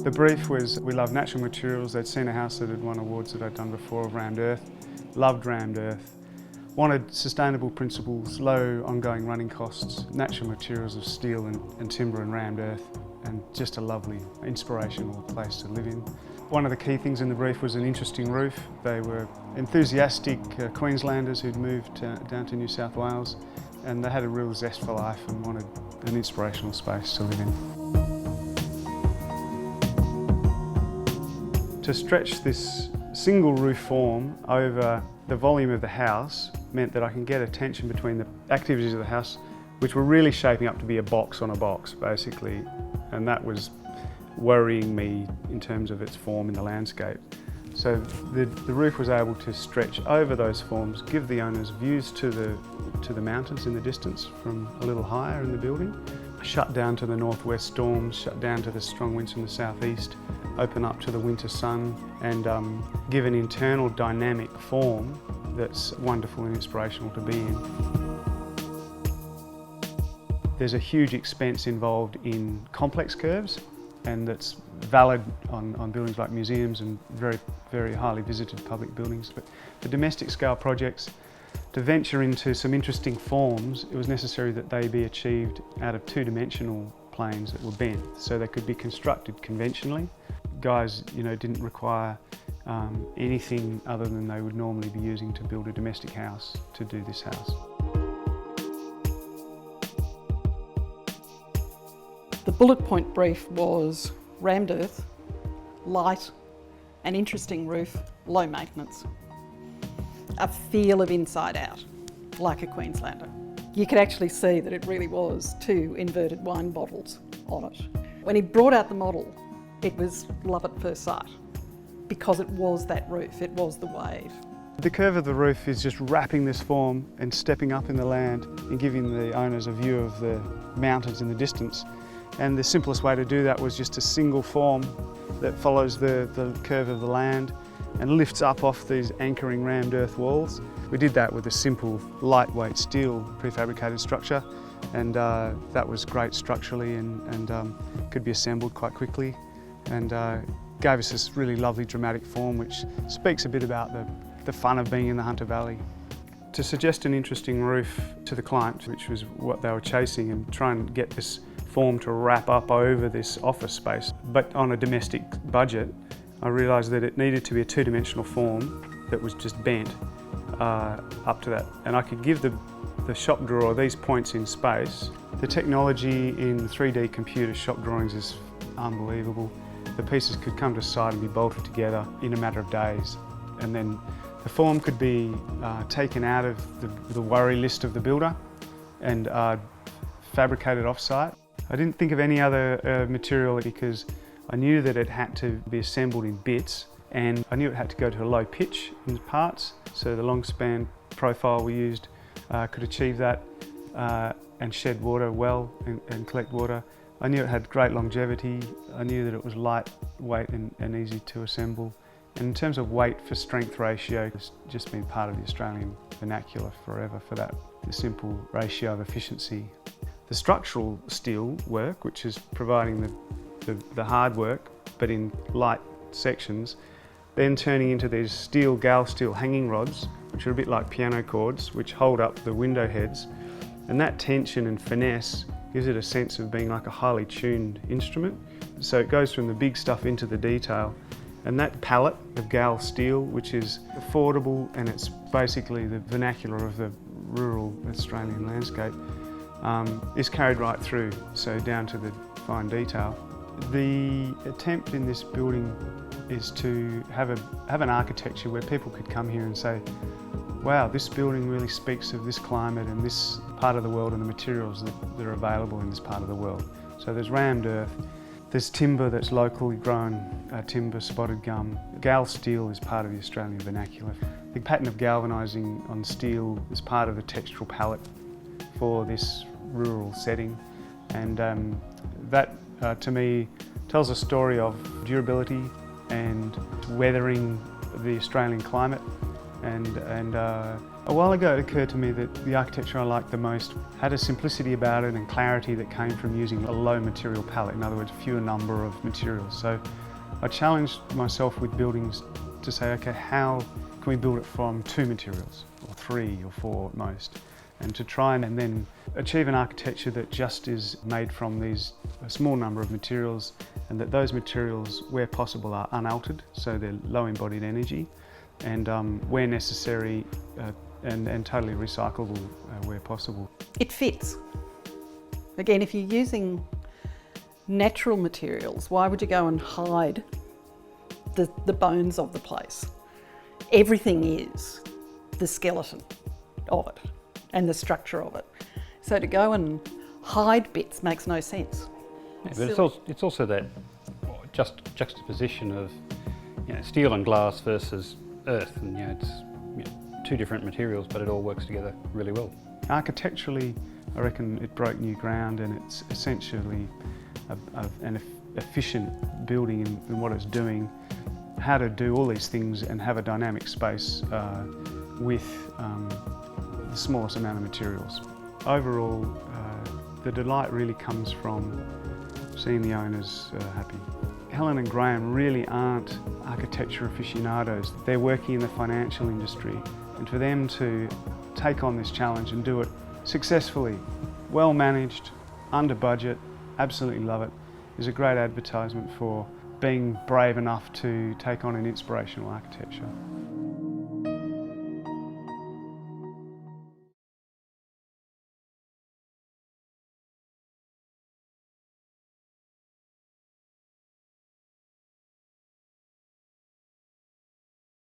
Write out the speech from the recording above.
The brief was, we love natural materials. They'd seen a house that had won awards that I'd done before of rammed earth, loved rammed earth, wanted sustainable principles, low ongoing running costs, natural materials of steel and timber and rammed earth, and just a lovely, inspirational place to live in. One of the key things in the brief was an interesting roof. They were enthusiastic Queenslanders who'd moved down to New South Wales, and they had a real zest for life and wanted an inspirational space to live in. To stretch this single roof form over the volume of the house meant that I can get a tension between the activities of the house, which were really shaping up to be a box on a box, basically, and that was worrying me in terms of its form in the landscape. So the roof was able to stretch over those forms, give the owners views to the mountains in the distance from a little higher in the building, shut down to the northwest storms, shut down to the strong winds from the southeast, open up to the winter sun, and give an internal dynamic form that's wonderful and inspirational to be in. There's a huge expense involved in complex curves, and that's valid on buildings like museums and very, very highly visited public buildings. But for domestic scale projects, to venture into some interesting forms, it was necessary that they be achieved out of two-dimensional planes that were bent, so they could be constructed conventionally. Guys, didn't require anything other than they would normally be using to build a domestic house to do this house. The bullet point brief was rammed earth, light, an interesting roof, low maintenance. A feel of inside out, like a Queenslander. You could actually see that it really was two inverted wine bottles on it. When he brought out the model, it was love at first sight, because it was that roof, it was the wave. The curve of the roof is just wrapping this form and stepping up in the land and giving the owners a view of the mountains in the distance. And the simplest way to do that was just a single form that follows the curve of the land and lifts up off these anchoring rammed earth walls. We did that with a simple lightweight steel prefabricated structure, and that was great structurally and could be assembled quite quickly, and gave us this really lovely dramatic form which speaks a bit about the fun of being in the Hunter Valley. To suggest an interesting roof to the client, which was what they were chasing, and try and get this form to wrap up over this office space, but on a domestic budget, I realised that it needed to be a two-dimensional form that was just bent up to that. And I could give the shop drawer these points in space. The technology in 3D computer shop drawings is unbelievable. The pieces could come to site and be bolted together in a matter of days. And then the form could be taken out of the worry list of the builder and fabricated off-site. I didn't think of any other material because I knew that it had to be assembled in bits, and I knew it had to go to a low pitch in parts, so the long span profile we used could achieve that and shed water well and collect water. I knew it had great longevity. I knew that it was lightweight and easy to assemble. And in terms of weight for strength ratio, it's just been part of the Australian vernacular forever for that, the simple ratio of efficiency. The structural steel work, which is providing the hard work, but in light sections, then turning into these gal steel hanging rods, which are a bit like piano chords, which hold up the window heads. And that tension and finesse gives it a sense of being like a highly tuned instrument. So it goes from the big stuff into the detail. And that palette of gal steel, which is affordable, and it's basically the vernacular of the rural Australian landscape, is carried right through, so down to the fine detail. The attempt in this building is to have an architecture where people could come here and say, wow, this building really speaks of this climate and this part of the world and the materials that are available in this part of the world. So there's rammed earth, there's timber that's locally grown, timber, spotted gum. Gal steel is part of the Australian vernacular. The pattern of galvanising on steel is part of the textural palette for this rural setting, and that to me tells a story of durability and weathering the Australian climate And a while ago it occurred to me that the architecture I liked the most had a simplicity about it and clarity that came from using a low material palette, in other words, fewer number of materials. So I challenged myself with buildings to say, okay, how can we build it from 2 materials, or 3 or 4 at most, and to try and then achieve an architecture that just is made from a small number of materials, and that those materials, where possible, are unaltered, so they're low embodied energy, and where necessary, and totally recyclable where possible. It fits. Again, if you're using natural materials, why would you go and hide the bones of the place? Everything is the skeleton of it and the structure of it. So to go and hide bits makes no sense. Yeah, but it's also that juxtaposition of steel and glass versus earth, and it's 2 different materials, but it all works together really well. Architecturally, I reckon it broke new ground, and it's essentially an efficient building in what it's doing, how to do all these things and have a dynamic space with the smallest amount of materials. Overall, the delight really comes from seeing the owners happy. Helen and Graham really aren't architecture aficionados. They're working in the financial industry, and for them to take on this challenge and do it successfully, well managed, under budget, absolutely love it, is a great advertisement for being brave enough to take on an inspirational architecture.